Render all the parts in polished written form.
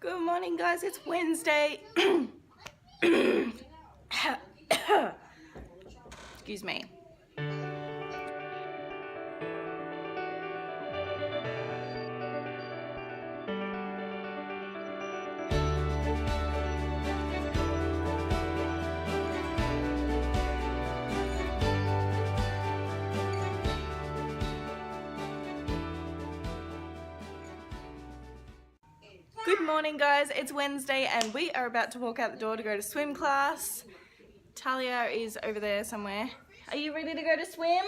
Good morning, guys. It's Wednesday. Excuse me. Good morning, guys. It's Wednesday and we are about to walk out the door to go to swim class. Talia is over there somewhere. Are you ready to go to swim?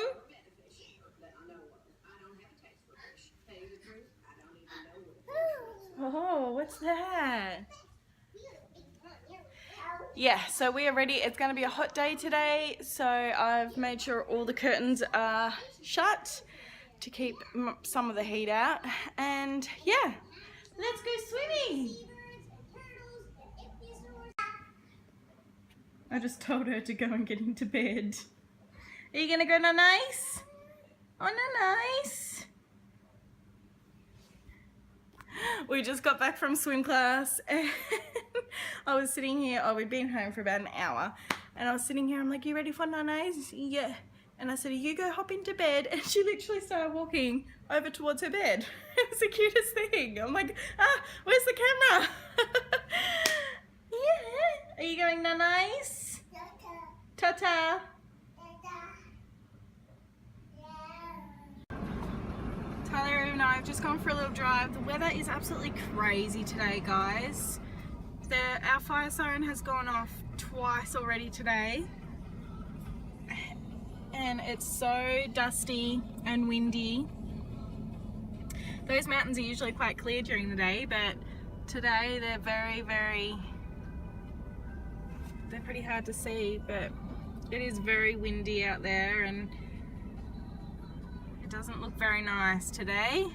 Oh, what's that? Yeah, so we are ready. It's going to be a hot day today, so I've made sure all the curtains are shut to keep some of the heat out. And yeah, let's go swimming. I just told her to go and get into bed. Are you going to go nice? Oh, nice. We just got back from swim class and I was sitting here. Oh, we'd been home for about an hour and I was sitting here. I'm like, you ready for nice? Yeah. And I said, you go hop into bed. And she literally started walking over towards her bed. It was the cutest thing. I'm like, where's the camera? Yeah. Are you going nice? Ta-ta. Talia and I have just gone for a little drive. The weather is absolutely crazy today, guys. Our fire siren has gone off twice already today. And it's so dusty and windy. Those mountains are usually quite clear during the day, but today they're they're pretty hard to see, but it is very windy out there and it doesn't look very nice today.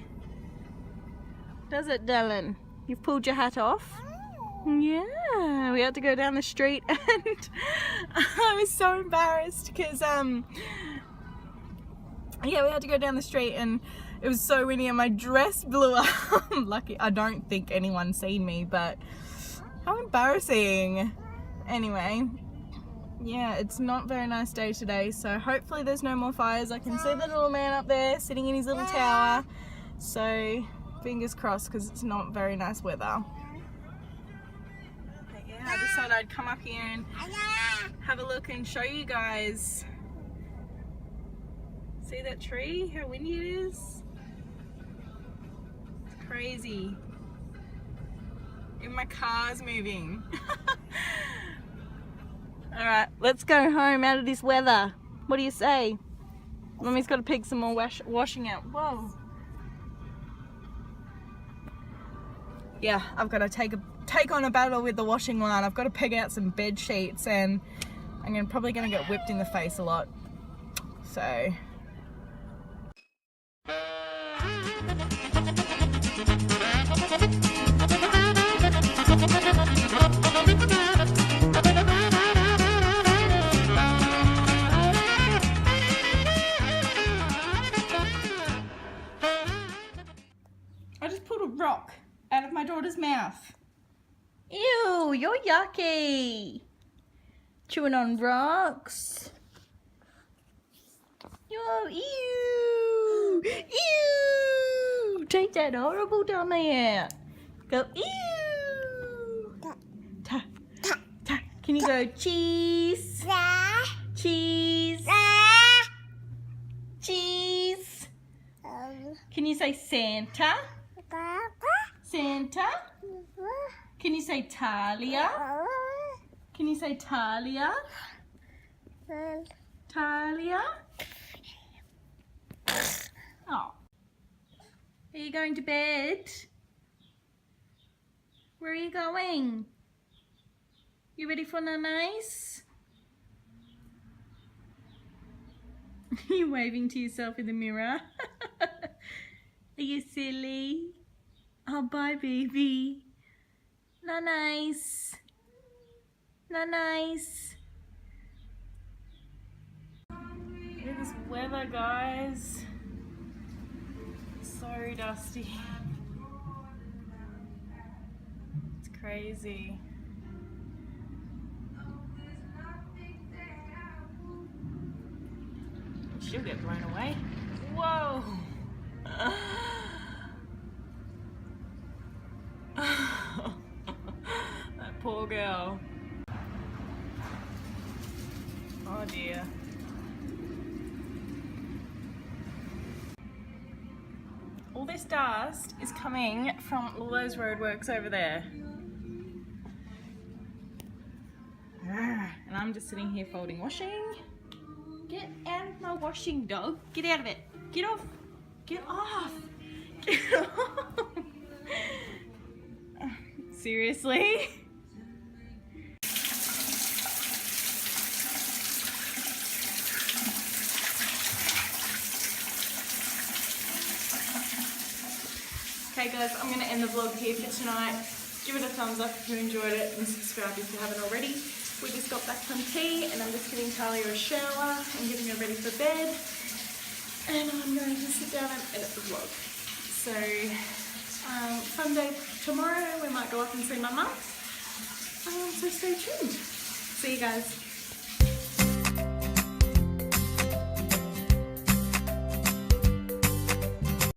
Does it, Dylan? You've pulled your hat off? Yeah, we had to go down the street and I was so embarrassed because yeah, we had to go down the street and it was so windy and my dress blew up. Lucky I don't think anyone's seen me, but how embarrassing. Anyway, yeah, it's not a very nice day today, so hopefully there's no more fires. I can see the little man up there sitting in his little tower, so fingers crossed because it's not very nice weather. I just thought I'd come up here and have a look and show you guys. See that tree? How windy it is? It's crazy. And my car's moving. Alright, let's go home out of this weather. What do you say? Mummy's got to pick some more washing out. Whoa. Yeah, I've got to take on a battle with the washing line. I've got to peg out some bed sheets and I'm probably going to get whipped in the face a lot. So I just pulled a rock out of my daughter's mouth. Ew, you're yucky. Chewing on rocks. Oh, ew. Ew. Take that horrible tummy out. Go, ew. Ta, ta, ta. Can you go cheese? Cheese. Cheese. Can you say Santa? Santa? Can you say Talia? Can you say Talia? Talia? Oh. Are you going to bed? Where are you going? You ready for nice? You're waving to yourself in the mirror. Are you silly? Oh, bye, baby. Nice. Nice. Look at this weather, guys. So dusty. crazy. She'll get blown away. Whoa! That poor girl. Oh dear. All this dust is coming from all those roadworks over there. And I'm just sitting here folding washing. Get out of my washing, dog. Get out of it. Get off. Get off. Get off. Seriously? Okay guys, I'm going to end the vlog here for tonight. Give it a thumbs up if you enjoyed it and subscribe if you haven't already. We just got back from tea and I'm just giving Talia a shower and getting her ready for bed. And I'm going to sit down and edit the vlog. So, fun day tomorrow. We might go up and see my mum. So stay tuned. See you guys.